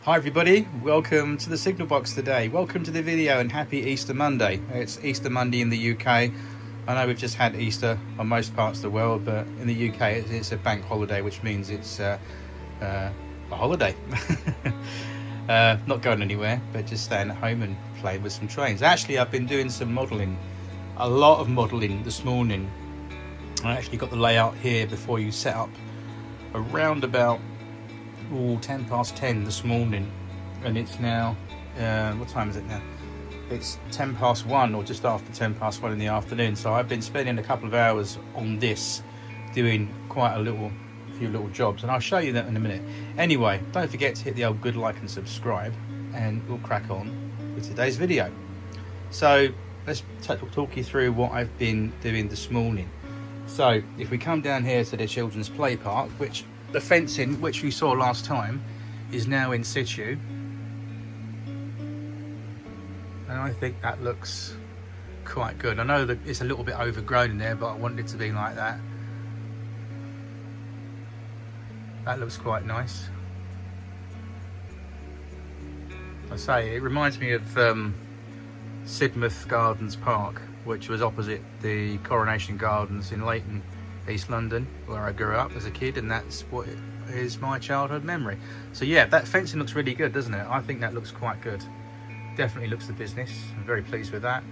Hi everybody, welcome to the Signal Box today. Welcome to the video and happy Easter Monday. It's Easter Monday in the UK. I know we've just had Easter on most parts of the world, but in the UK it's a bank holiday, which means it's a holiday. Not going anywhere, but just staying at home and playing with some trains. Actually, I've been doing some modelling, a lot of modelling this morning. I actually got the layout here before you set up around about 10 past 10 this morning, and it's now what time is it now? It's 10 past 1 or just after 10 past 1 in the afternoon. So I've been spending a couple of hours on this, doing quite a few little jobs, and I'll show you that in a minute. Anyway, don't forget to hit the old good like and subscribe, and we'll crack on with today's video. So let's talk you through what I've been doing this morning. So if we come down here to the children's play park, which the fencing, which we saw last time, is now in situ, and I think that looks quite good. I know that it's a little bit overgrown in there, but I want it to be like that. That looks quite nice. I say, it reminds me of Sidmouth Gardens Park, which was opposite the Coronation Gardens in Leighton, East London, where I grew up as a kid, and that's what is my childhood memory. So yeah, that fencing looks really good, doesn't it? I think that looks quite good. Definitely looks the business. I'm very pleased with that.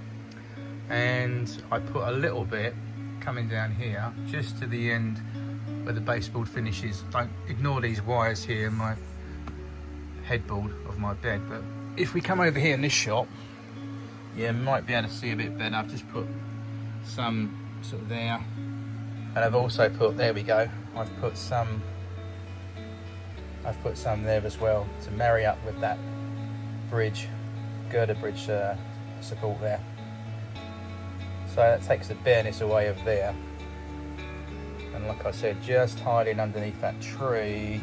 And I put a little bit coming down here, just to the end where the baseboard finishes. Don't ignore these wires here, my headboard of my bed. But if we come over here in this shot, yeah, might be able to see a bit better. I've just put some sort of there. And I've also put, there we go, I've put some there as well to marry up with that bridge, girder bridge support there. So that takes the bareness away of there. And like I said, just hiding underneath that tree.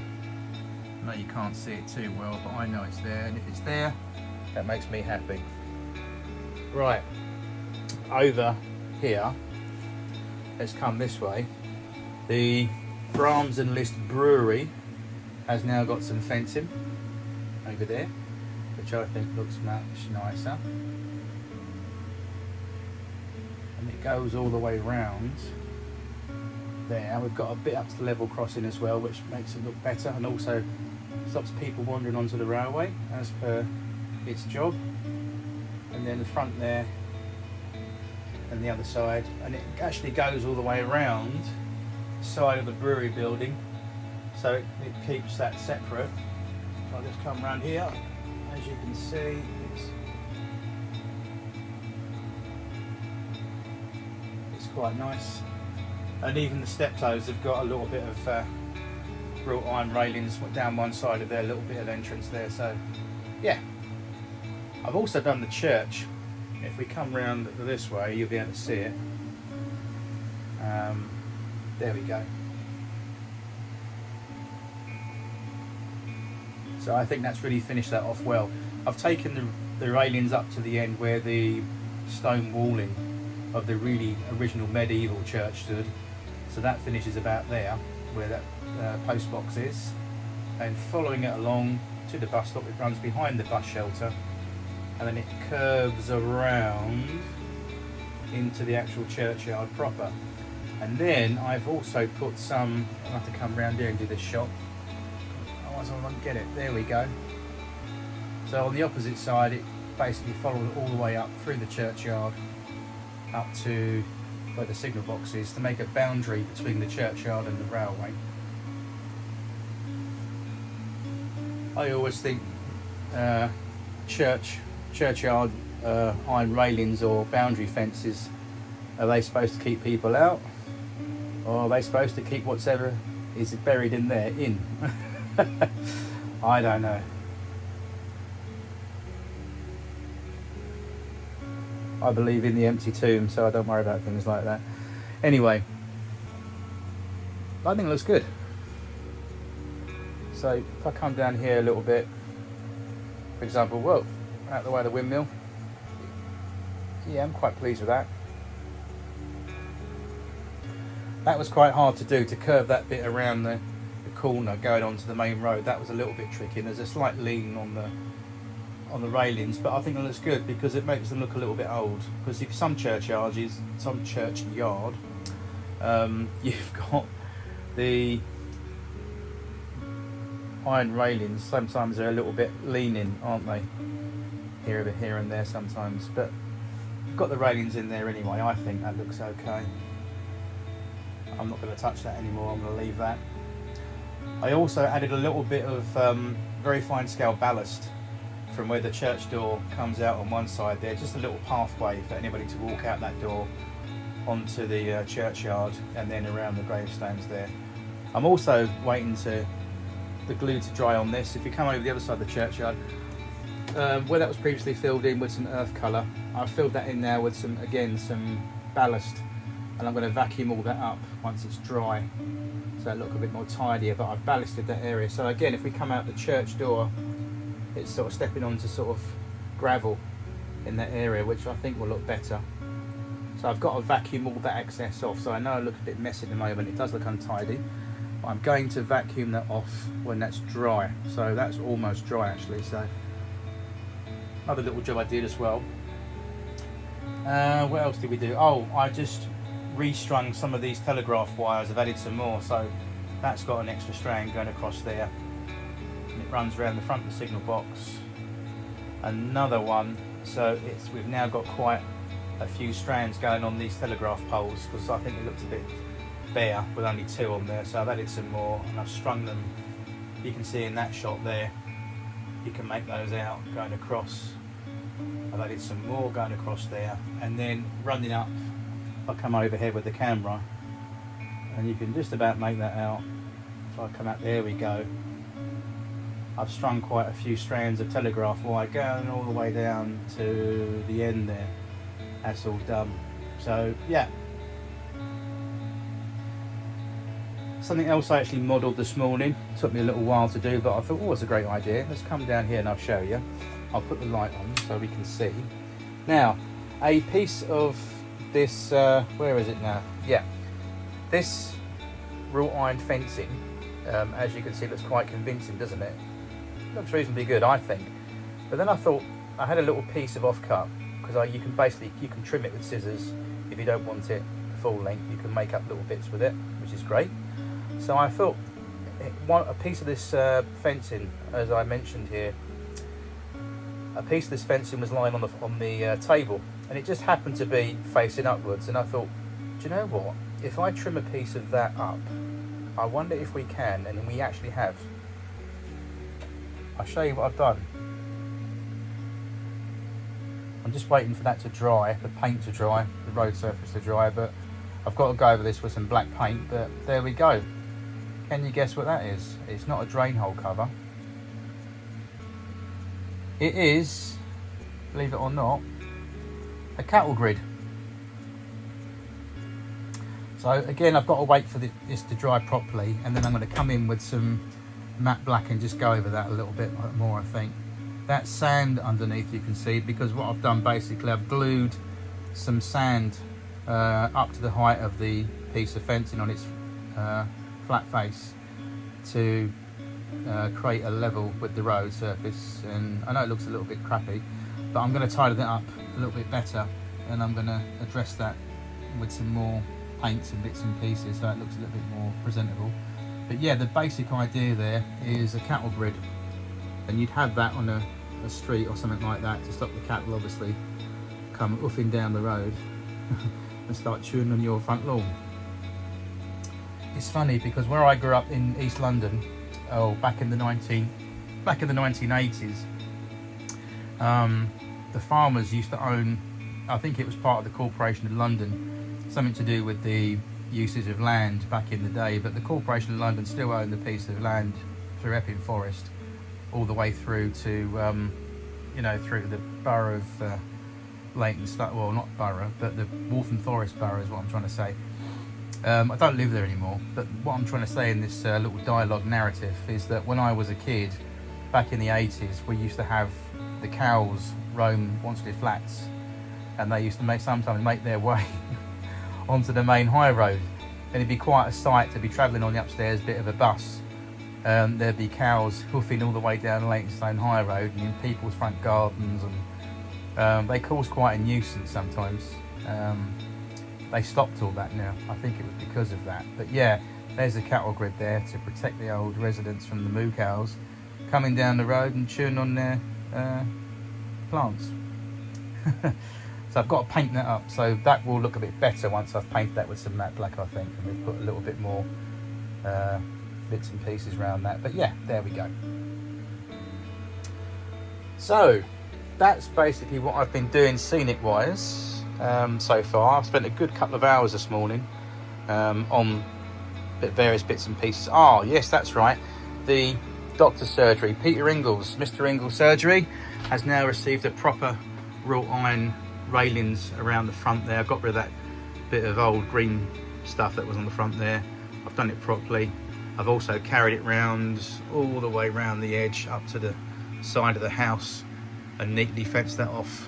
I know you can't see it too well, but I know it's there. And if it's there, that makes me happy. Right, over here, let's come this way. The Brahms and List Brewery has now got some fencing over there, which I think looks much nicer. And it goes all the way round there. We've got a bit up to the level crossing as well, which makes it look better, and also stops people wandering onto the railway as per its job. And then the front there and the other side, and it actually goes all the way around the side of the brewery building, so it keeps that separate. I'll just come around here. As you can see, it's quite nice, and even the steptoes have got a little bit of wrought iron railings down one side of their little bit of entrance there. So yeah, I've also done the church. If we come round this way, you'll be able to see it. There we go. So I think that's really finished that off well. I've taken the railings up to the end where the stone walling of the really original medieval church stood. So that finishes about there, where that post box is. And following it along to the bus stop, it runs behind the bus shelter, and then it curves around into the actual churchyard proper. And then I've also put some, I'll have to come round here and do this shot, otherwise I won't get it. There we go. So on the opposite side, it basically follows all the way up through the churchyard up to where the signal box is, to make a boundary between the churchyard and the railway. I always think churchyard iron railings or boundary fences, are they supposed to keep people out, or are they supposed to keep whatever is buried in there in? I don't know. I believe in the empty tomb, so I don't worry about things like that. Anyway, I think it looks good. So if I come down here a little bit, for example, whoa, out the way of the windmill. Yeah, I'm quite pleased with that. That was quite hard to do, to curve that bit around the corner going onto the main road, that was a little bit tricky. And there's a slight lean on the railings, but I think it looks good because it makes them look a little bit old. Because if some churchyard, you've got the iron railings. Sometimes they're a little bit leaning, aren't they? Here and there sometimes, but you've got the railings in there anyway. I think that looks okay. I'm not going to touch that anymore. I'm going to leave that. I also added a little bit of very fine scale ballast from where the church door comes out on one side there, just a little pathway for anybody to walk out that door onto the churchyard and then around the gravestones there. I'm also waiting to the glue to dry on this. If you come over the other side of the churchyard, where that was previously filled in with some earth colour, I've filled that in now with some ballast, and I'm going to vacuum all that up once it's dry so it look a bit more tidier. But I've ballasted that area, so again, if we come out the church door, it's sort of stepping onto sort of gravel in that area, which I think will look better. So I've got to vacuum all that excess off. So I know it looks a bit messy at the moment, it does look untidy, but I'm going to vacuum that off when that's dry. So that's almost dry actually. So another little job I did as well. What else did we do? Oh, I just restrung some of these telegraph wires. I've added some more, so that's got an extra strand going across there. It runs around the front of the signal box. Another one, so we've now got quite a few strands going on these telegraph poles, because I think it looks a bit bare with only 2 on there. So I've added some more and I've strung them. You can see in that shot there, you can make those out going across. I've added some more going across there, and then running up, I'll come over here with the camera and you can just about make that out. If I come out, there we go. I've strung quite a few strands of telegraph wire going all the way down to the end there. That's all done. So yeah. Something else I actually modelled this morning. It took me a little while to do, but I thought, oh, it's a great idea. Let's come down here and I'll show you. I'll put the light on so we can see. Now, a piece of this, where is it now? Yeah, this wrought iron fencing, as you can see, looks quite convincing, doesn't it? Looks reasonably good, I think. But then I thought, I had a little piece of offcut, because you can trim it with scissors if you don't want it full length. You can make up little bits with it, which is great. So I thought a piece of this fencing, as I mentioned here, a piece of this fencing was lying on the table, and it just happened to be facing upwards. And I thought, do you know what? If I trim a piece of that up, I wonder if we can, and we actually have. I'll show you what I've done. I'm just waiting for that to dry, the paint to dry, the road surface to dry, but I've got to go over this with some black paint. But there we go. Can you guess what that is? It's not a drain hole cover. It is, believe it or not, a cattle grid. So again, I've got to wait for this to dry properly, and then I'm going to come in with some matte black and just go over that a little bit more, I think. That's sand underneath, you can see, because what I've done basically, I've glued some sand up to the height of the piece of fencing on its flat face to create a level with the road surface. And I know it looks a little bit crappy, but I'm going to tidy that up a little bit better, and I'm going to address that with some more paints and bits and pieces so it looks a little bit more presentable. But yeah, the basic idea there is a cattle grid, and you'd have that on a street or something like that to stop the cattle obviously come oofing down the road and start chewing on your front lawn. It's funny because where I grew up in East London, back in the 1980s, the farmers used to own, I think it was part of the Corporation of London, something to do with the usage of land back in the day, but the Corporation of London still owned a piece of land through Epping Forest all the way through to through the borough of Leighton, well, not borough, but the Waltham Forest borough is what I'm trying to say. I don't live there anymore, but what I'm trying to say in this little dialogue narrative is that when I was a kid, back in the 80s, we used to have the cows roam Wanstead Flats, and they used to sometimes make their way onto the main high road, and it'd be quite a sight to be travelling on the upstairs bit of a bus there'd be cows hoofing all the way down Leytonstone High Road and in people's front gardens, and they cause quite a nuisance sometimes. They stopped all that now. I think it was because of that. But yeah, there's a cattle grid there to protect the old residents from the moo cows coming down the road and chewing on their plants. So I've got to paint that up, so that will look a bit better once I've painted that with some matte black, I think, and we've put a little bit more bits and pieces around that. But yeah, there we go. So that's basically what I've been doing scenic wise so far. I've spent a good couple of hours this morning on various bits and pieces. Oh yes, that's right, the doctor's surgery, Peter Ingles, Mr. Ingles surgery, has now received a proper wrought iron railings around the front there. I've got rid of that bit of old green stuff that was on the front there. I've done it properly. I've also carried it round all the way round the edge up to the side of the house and neatly fenced that off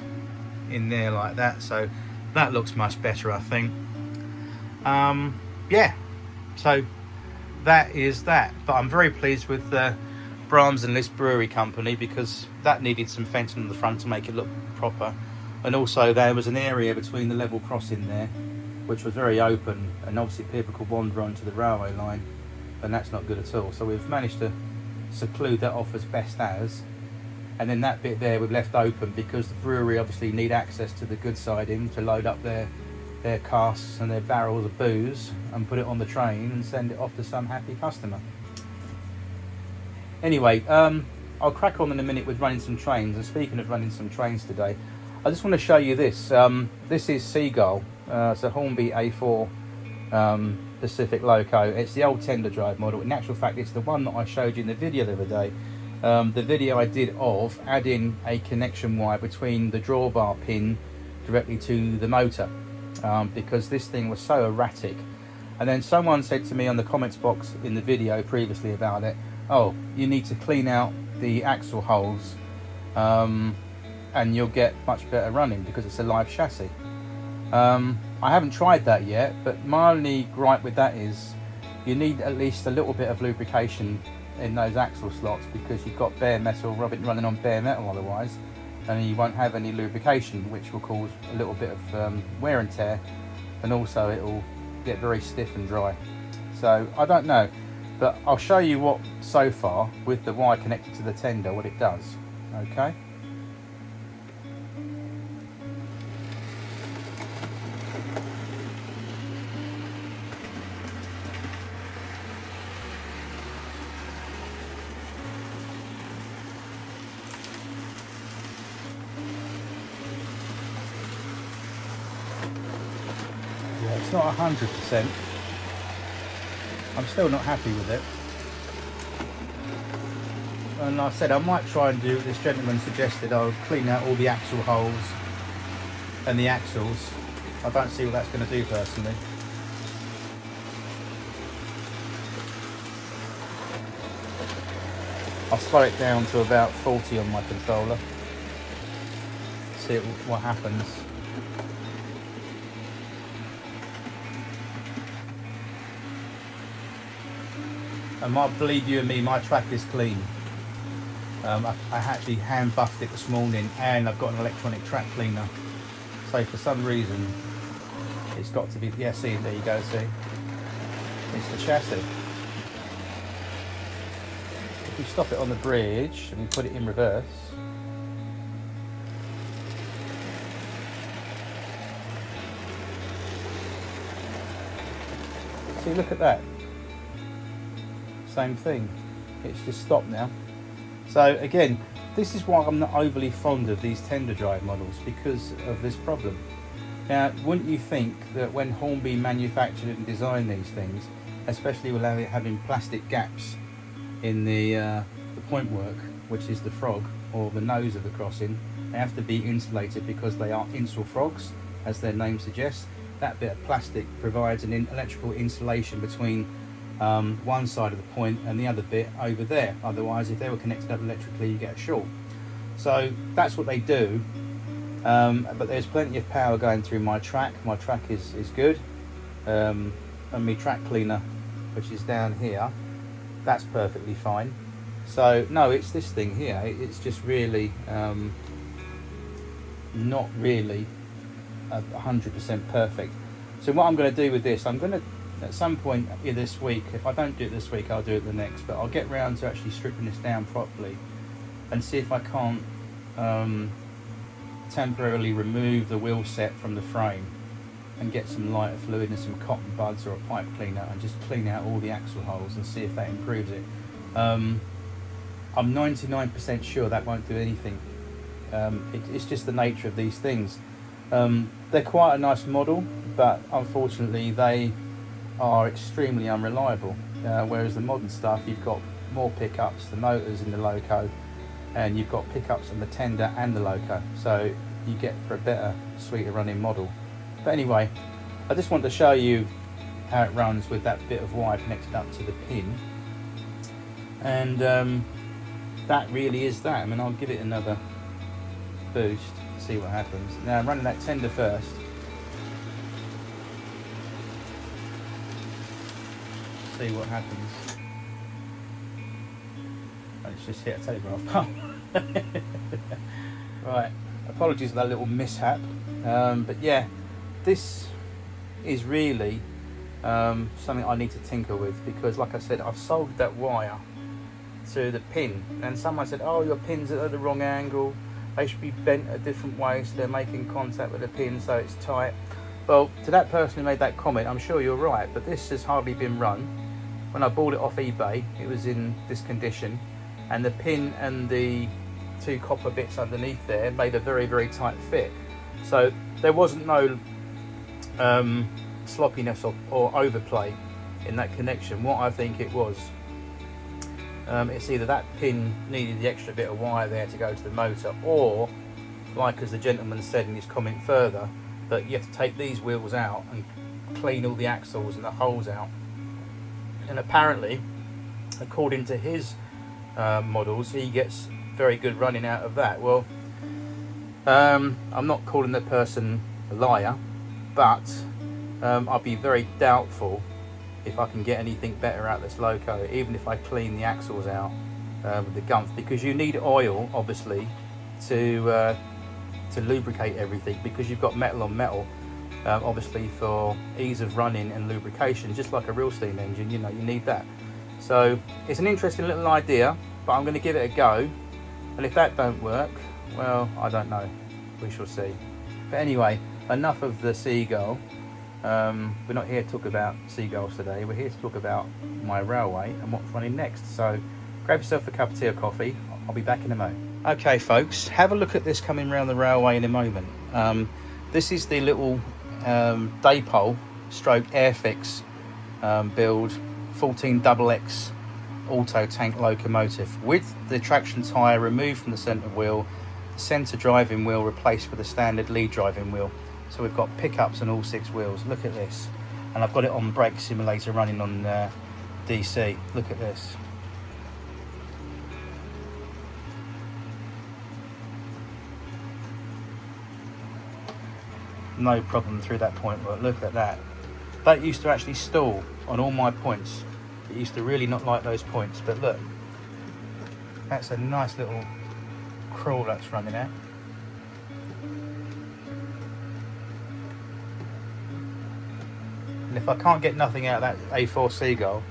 in there like that, so that looks much better, I think. Yeah, so that is that. But I'm very pleased with the Brahms and List Brewery Company, because that needed some fencing on the front to make it look proper. And also there was an area between the level crossing there which was very open, and obviously people could wander onto the railway line, and that's not good at all. So we've managed to seclude that off as best as, and then that bit there we've left open because the brewery obviously need access to the good siding to load up their casks and their barrels of booze and put it on the train and send it off to some happy customer. Anyway, I'll crack on in a minute with running some trains. And speaking of running some trains today, I just want to show you this. This is Seagull. It's a Hornby A4 Pacific loco. It's the old tender drive model. In actual fact, it's the one that I showed you in the video the other day. The video I did of adding a connection wire between the drawbar pin directly to the motor, because this thing was so erratic. And then someone said to me on the comments box in the video previously about it, oh, you need to clean out the axle holes and you'll get much better running because it's a live chassis. I haven't tried that yet, but my only gripe with that is you need at least a little bit of lubrication in those axle slots, because you've got bare metal running on bare metal otherwise, and you won't have any lubrication, which will cause a little bit of wear and tear, and also it will get very stiff and dry. So I don't know, but I'll show you what so far with the wire connected to the tender, what it does. Okay. It's not 100%. I'm still not happy with it. And like I said, I might try and do what this gentleman suggested. I'll clean out all the axle holes and the axles. I don't see what that's going to do personally. I'll slow it down to about 40 on my controller. See what happens. And believe you and me, my track is clean. I actually hand buffed it this morning, and I've got an electronic track cleaner. So for some reason, it's got to be, yeah, see, there you go, see? It's the chassis. If we stop it on the bridge and we put it in reverse, see, look at that. Same thing, it's just stopped now. So again, this is why I'm not overly fond of these tender drive models, because of this problem. Now, wouldn't you think that when Hornby manufactured and designed these things, especially with having plastic gaps in the point work, which is the frog or the nose of the crossing, they have to be insulated because they are insel frogs, as their name suggests. That bit of plastic provides an electrical insulation between one side of the point and the other bit over there. Otherwise, if they were connected up electrically, you get a short. So that's what they do. But there's plenty of power going through my track. My track is good. And my track cleaner, which is down here, that's perfectly fine. So no, it's this thing here, it's just really not really 100% perfect. So what I'm going to do with this, I'm going to at some point this week, if I don't do it this week I'll do it the next, but I'll get round to actually stripping this down properly and see if I can't temporarily remove the wheel set from the frame and get some lighter fluid and some cotton buds or a pipe cleaner and just clean out all the axle holes and see if that improves it. I'm 99% sure that won't do anything. It's just the nature of these things. They're quite a nice model, but unfortunately they are extremely unreliable, whereas the modern stuff, you've got more pickups, the motors in the loco, and you've got pickups on the tender and the loco, so you get for a better, sweeter running model. But anyway, I just want to show you how it runs with that bit of wire connected up to the pin, and that really is that. I mean, I'll give it another boost, see what happens. Now I'm running that tender first. See what happens. It's just hit a telegraph pole. Right, apologies for that little mishap, but yeah, this is really something I need to tinker with, because like I said, I've soldered that wire to the pin, and someone said, oh, your pin's at the wrong angle, they should be bent a different way so they're making contact with the pin so it's tight. Well, to that person who made that comment, I'm sure you're right, but this has hardly been run. When I bought it off eBay, it was in this condition, and the pin and the two copper bits underneath there made a very, very tight fit. So there wasn't no sloppiness or overplay in that connection. What I think it was, it's either that pin needed the extra bit of wire there to go to the motor, or, like as the gentleman said in his comment further, that you have to take these wheels out and clean all the axles and the holes out. And apparently, according to his models, he gets very good running out of that. Well, I'm not calling the person a liar, but I'll be very doubtful if I can get anything better out of this loco, even if I clean the axles out with the Gumpf, because you need oil, obviously, to lubricate everything, because you've got metal on metal, obviously for ease of running and lubrication, just like a real steam engine, you know, you need that. So it's an interesting little idea, but I'm going to give it a go, and if that don't work, well, I don't know, we shall see. But anyway, enough of the Seagull. We're not here to talk about seagulls today, we're here to talk about my railway and what's running next. So grab yourself a cup of tea or coffee, I'll be back in a moment. Okay folks, have a look at this coming round the railway in a moment. This is the little Daypol stroke Airfix build 14XX auto tank locomotive with the traction tyre removed from the centre wheel, centre driving wheel replaced with a standard lead driving wheel. So we've got pickups on all 6 wheels. Look at this. And I've got it on Brake Simulator running on DC. Look at this. No problem through that point, but look at that. That used to actually stall on all my points. It used to really not like those points, but look. That's a nice little crawl that's running at. And if I can't get nothing out of that A4 Seagull,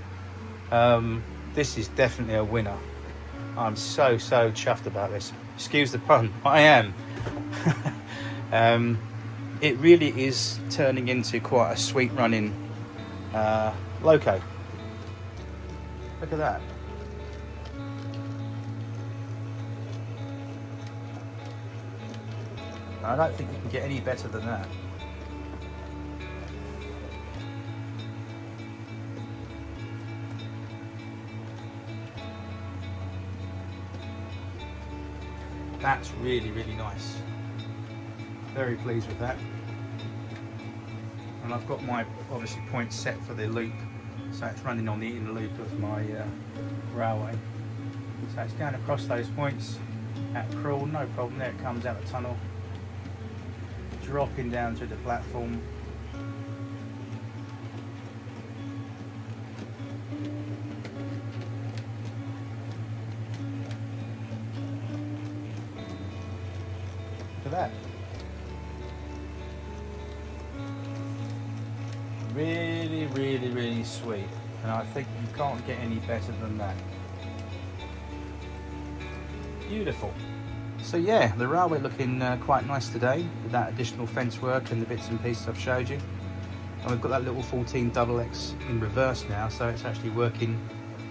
this is definitely a winner. I'm so chuffed about this. Excuse the pun, I am. It really is turning into quite a sweet running loco. Look at that. I don't think you can get any better than that. That's really, really nice. Very pleased with that. And I've got my, obviously, points set for the loop. So it's running on the inner loop of my railway. So it's going across those points at crawl, no problem. There it comes out the tunnel. Dropping down to the platform. at that. Really, really, really sweet. And I think you can't get any better than that. Beautiful. So yeah, the railway looking quite nice today with that additional fence work and the bits and pieces I've showed you. And we've got that little 14 XX in reverse now, so it's actually working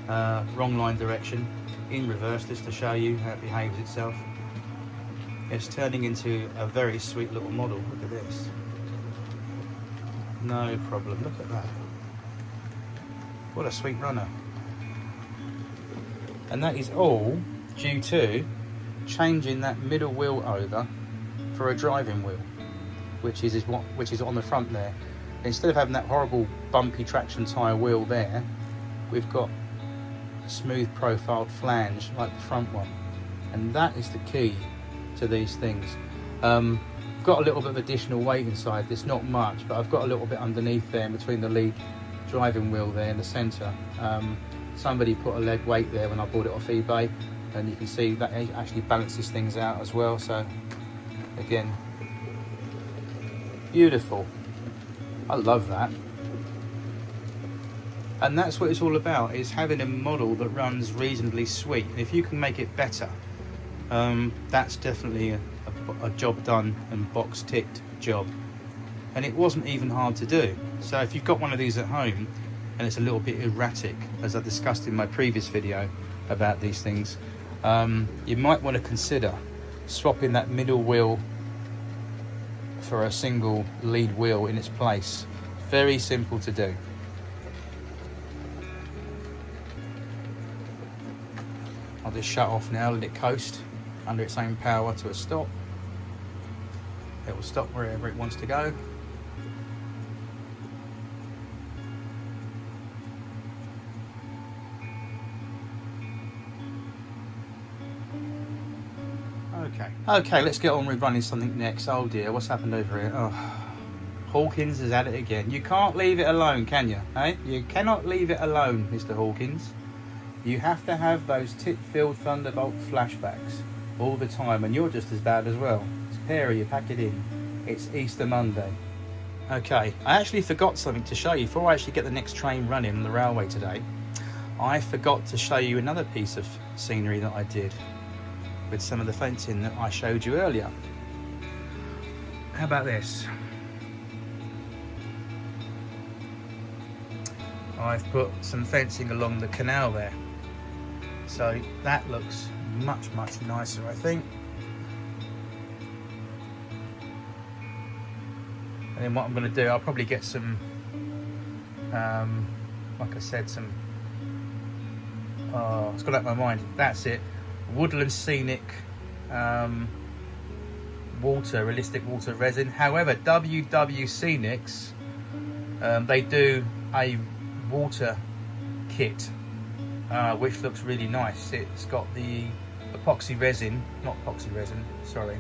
wrong line direction in reverse, just to show you how it behaves itself. It's turning into a very sweet little model. Look at this. No problem, look at that. What a sweet runner. And that is all due to changing that middle wheel over for a driving wheel, which is on the front there. Instead of having that horrible bumpy traction tyre wheel there, we've got a smooth profiled flange like the front one, and that is the key to these things. Got a little bit of additional weight inside this, not much, but I've got a little bit underneath there in between the lead driving wheel there in the centre. Somebody put a lead weight there when I bought it off eBay, and you can see that it actually balances things out as well. So again, beautiful. I love that. And that's what it's all about, is having a model that runs reasonably sweet. And if you can make it better, that's definitely a job done and box ticked job. And it wasn't even hard to do. So if you've got one of these at home and it's a little bit erratic, as I discussed in my previous video about these things, you might want to consider swapping that middle wheel for a single lead wheel in its place. Very simple to do. I'll just shut off now, let it coast under its own power to a stop. It will stop wherever it wants to go. Okay, let's get on with running something next. Oh dear, what's happened over here? Oh, Hawkins is at it again. You can't leave it alone, can you? Eh? You cannot leave it alone, Mr. Hawkins. You have to have those tip-filled Thunderbolt flashbacks all the time, and you're just as bad as well. It's Perry, you pack it in. It's Easter Monday. Okay, I actually forgot something to show you before I actually get the next train running on the railway today. I forgot to show you another piece of scenery that I did with some of the fencing that I showed you earlier. How about this? I've put some fencing along the canal there, so that looks much nicer, I think. And then what I'm going to do, I'll probably get some, like I said, some, oh, it's gone out of my mind, that's it, Woodland Scenic realistic water resin. However, WW Scenics, they do a water kit, which looks really nice. It's got the epoxy resin, not epoxy resin, sorry.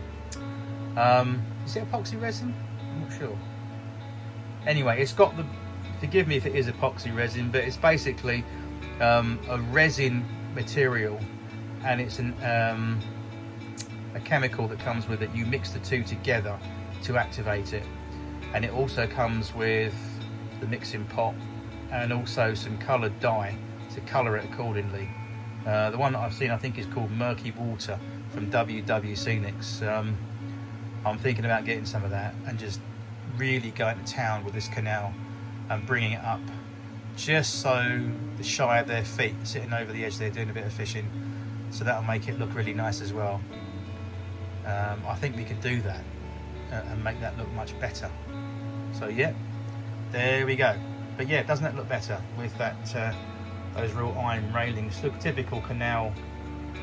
Is it epoxy resin? I'm not sure. Anyway, it's got the, forgive me if it is epoxy resin, but it's basically a resin material, and it's a chemical that comes with it. You mix the two together to activate it, and it also comes with the mixing pot and also some coloured dye to colour it accordingly. The one that I've seen, I think, is called Murky Water from WW Scenics. I'm thinking about getting some of that and just really going to town with this canal and bringing it up, just so the shy of their feet, sitting over the edge there doing a bit of fishing, so that'll make it look really nice as well. I think we could do that and make that look much better. So yeah, there we go. But yeah, doesn't that look better with that those real iron railings? Look, typical canal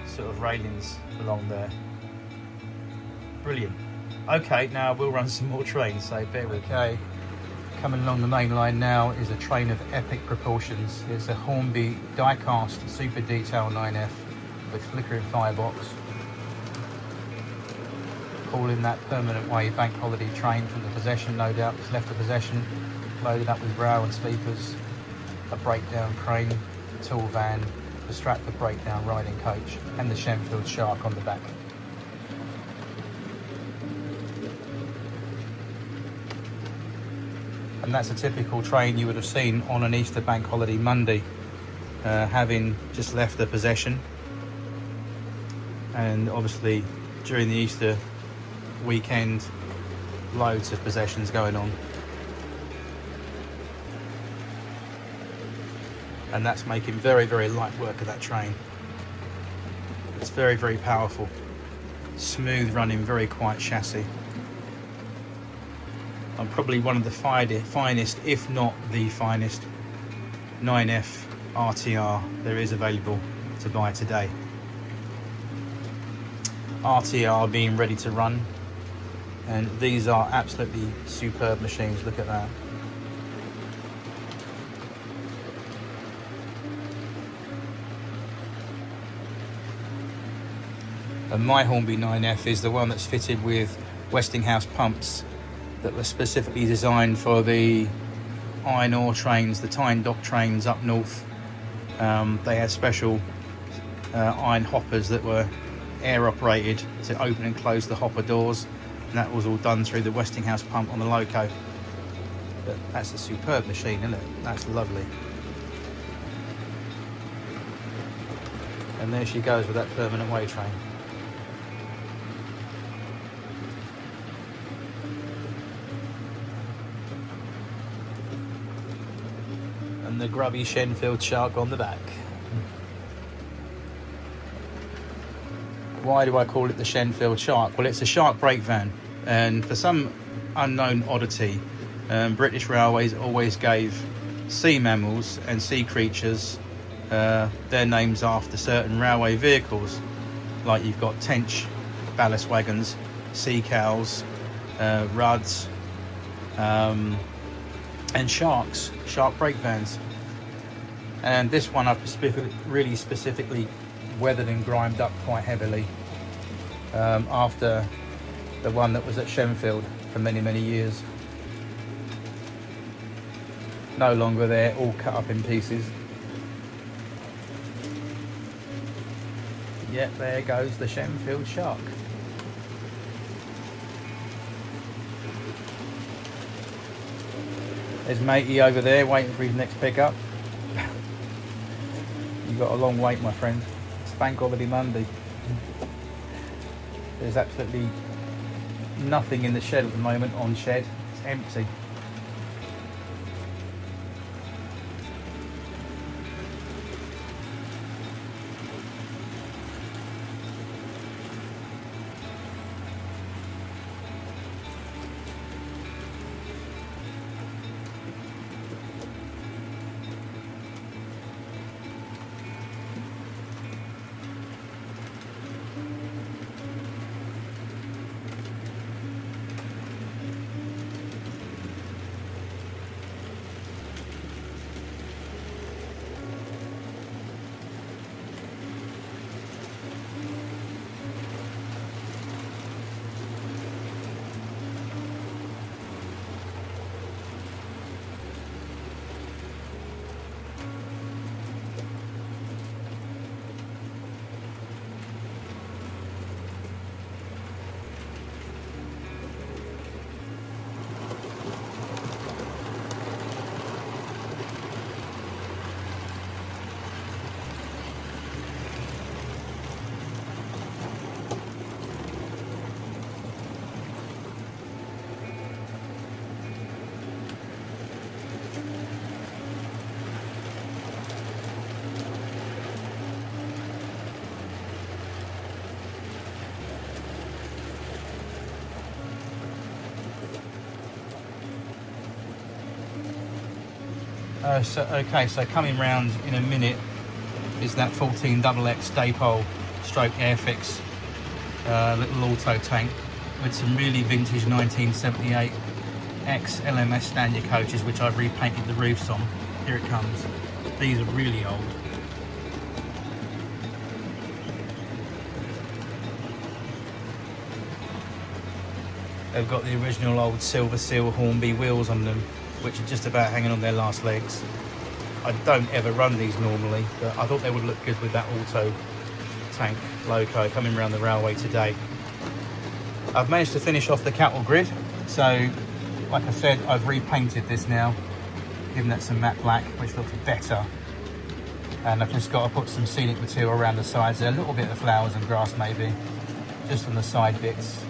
sort of railings along there. Brilliant. Okay, now we'll run some more trains, so bear with me. Okay, coming along the main line now is a train of epic proportions. It's a Hornby die-cast Super Detail 9F with flickering firebox. Calling that Permanent Way bank holiday train from the possession, no doubt. It's left the possession, loaded up with rail and sleepers, a breakdown crane, a tool van, the Stratford breakdown riding coach, and the Shenfield Shark on the back. and that's a typical train you would have seen on an Easter Bank Holiday Monday, having just left the possession. And obviously during the Easter weekend, loads of possessions going on, and that's making very, very light work of that train. It's very, very powerful, smooth running, very quiet chassis. I'm probably one of the finest, if not the finest, 9F RTR there is available to buy today. RTR being ready to run, and these are absolutely superb machines. Look at that. And my Hornby 9F is the one that's fitted with Westinghouse pumps that were specifically designed for the iron ore trains, the Tyne Dock trains up north. They had special iron hoppers that were air operated to open and close the hopper doors, and that was all done through the Westinghouse pump on the loco. But that's a superb machine, isn't it? That's lovely. And there she goes with that permanent way train. And the grubby Shenfield Shark on the back. Why do I call it the Shenfield Shark? Well, it's a Shark brake van, and for some unknown oddity, British Railways always gave sea mammals and sea creatures their names after certain railway vehicles. Like you've got Tench ballast wagons, sea cows, ruds, and sharks, shark brake vans. And this one I've really specifically weathered and grimed up quite heavily after the one that was at Shenfield for many, many years. No longer there, all cut up in pieces. Yep, there goes the Shenfield Shark. There's matey over there waiting for his next pickup. You've got a long wait, my friend. It's Bank Holiday Monday. There's absolutely nothing in the shed at the moment on shed. It's empty. So coming round in a minute is that 14XX Dapol stroke Airfix little auto tank with some really vintage 1978 ex LMS Standard coaches, which I've repainted the roofs on. Here it comes. These are really old. They've got the original old Silver Seal Hornby wheels on them, which are just about hanging on their last legs. I don't ever run these normally, but I thought they would look good with that auto tank loco coming around the railway today. I've managed to finish off the cattle grid, so like I said, I've repainted this now, given that some matte black, which looks better. And I've just got to put some scenic material around the sides there, a little bit of flowers and grass maybe, just on the side bits.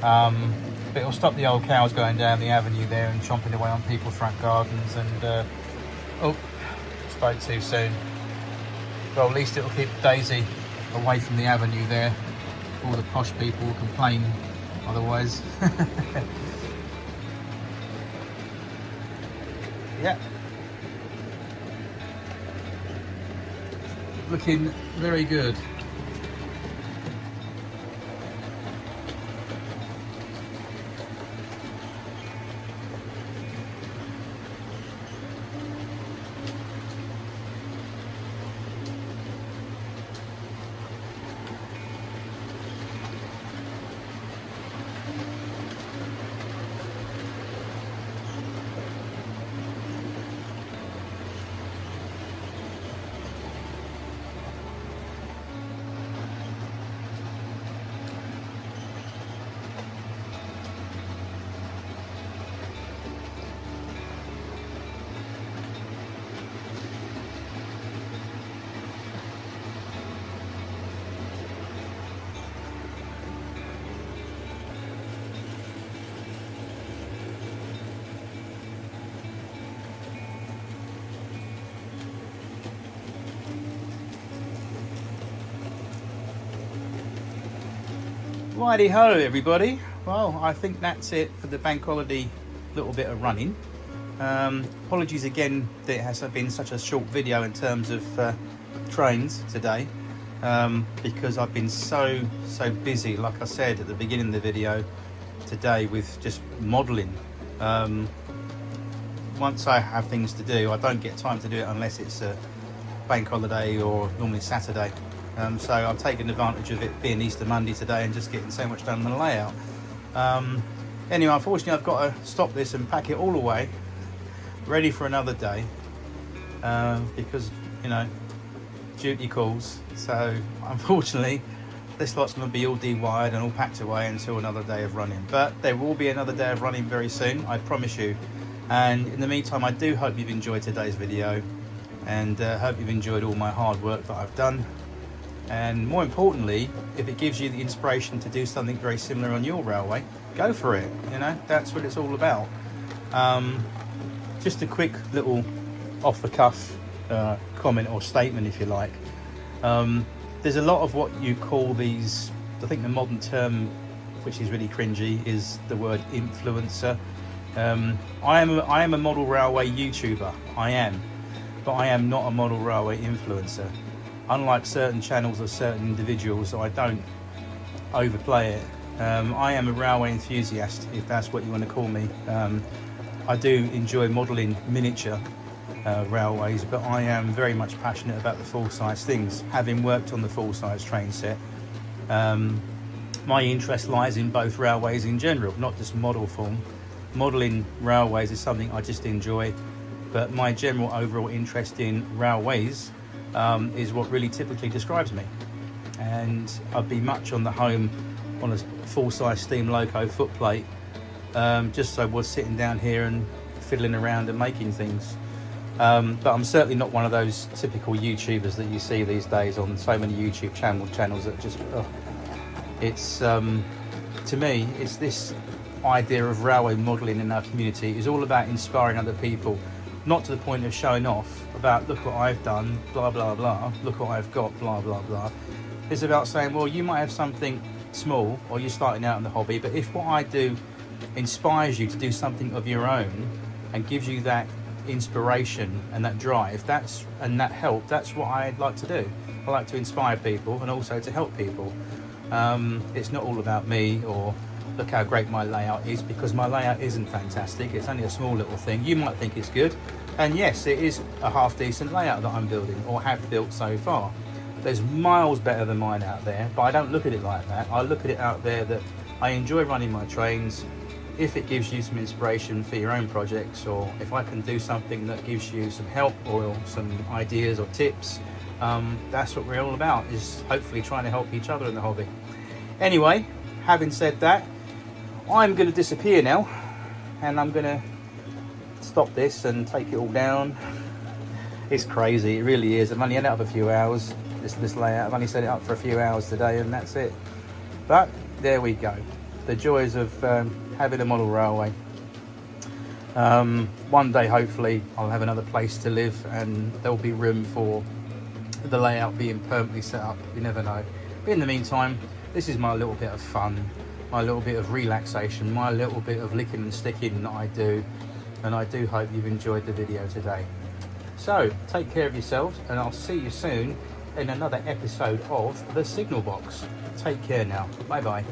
But it'll stop the old cows going down the avenue there and chomping away on people's front gardens. And oh, spoke too soon. Well, at least it'll keep Daisy away from the avenue there. All the posh people will complain otherwise. Yeah. Looking very good. Righty ho everybody, well I think that's it for the bank holiday little bit of running. Apologies again that it has been such a short video in terms of trains today, because I've been so busy, like I said at the beginning of the video today, with just modelling. Once I have things to do, I don't get time to do it unless it's a bank holiday or normally Saturday. So I've taken advantage of it being Easter Monday today and just getting so much done on the layout. Anyway, unfortunately I've got to stop this and pack it all away, ready for another day, because, you know, duty calls. So unfortunately this lot's going to be all dewired and all packed away until another day of running. But there will be another day of running very soon, I promise you. And in the meantime, I do hope you've enjoyed today's video, and hope you've enjoyed all my hard work that I've done. And more importantly, if it gives you the inspiration to do something very similar on your railway, go for it. You know, that's what it's all about. Just a quick little off-the-cuff comment or statement, if you like. There's a lot of what you call these, I think the modern term, which is really cringy, is the word influencer. I am a model railway YouTuber, I am, but I am not a model railway influencer. Unlike certain channels or certain individuals, I don't overplay it. I am a railway enthusiast, if that's what you want to call me. I do enjoy modelling miniature railways, but I am very much passionate about the full-size things. Having worked on the full-size train set, my interest lies in both railways in general, not just model form. Modelling railways is something I just enjoy, but my general overall interest in railways is what really typically describes me. And I'd be much on the home on a full-size steam loco footplate, just so I was sitting down here and fiddling around and making things. But I'm certainly not one of those typical YouTubers that you see these days on so many YouTube channels that just, it's, to me, it's this idea of railway modelling in our community is all about inspiring other people, not to the point of showing off about, look what I've done, blah, blah, blah, look what I've got, blah, blah, blah. It's about saying, well, you might have something small or you're starting out in the hobby, but if what I do inspires you to do something of your own and gives you that inspiration and that drive, and that help, that's what I'd like to do. I like to inspire people and also to help people. It's not all about me or look how great my layout is, because my layout isn't fantastic. It's only a small little thing. You might think it's good, and yes, it is a half decent layout that I'm building or have built so far. There's miles better than mine out there, but I don't look at it like that. I look at it out there that I enjoy running my trains. If it gives you some inspiration for your own projects, or if I can do something that gives you some help or some ideas or tips, that's what we're all about, is hopefully trying to help each other in the hobby. Anyway, having said that, I'm going to disappear now and I'm gonna stop this and take it all down. It's crazy, it really is. I've only had it up a few hours, this layout. I've only set it up for a few hours today, and that's it. But there we go, the joys of having a model railway. One day hopefully I'll have another place to live, and there'll be room for the layout being permanently set up. You never know. But in the meantime, this is my little bit of fun, my little bit of relaxation, my little bit of licking and sticking that I do, and I do hope you've enjoyed the video today. So take care of yourselves, and I'll see you soon in another episode of The Signal Box. Take care now. Bye bye.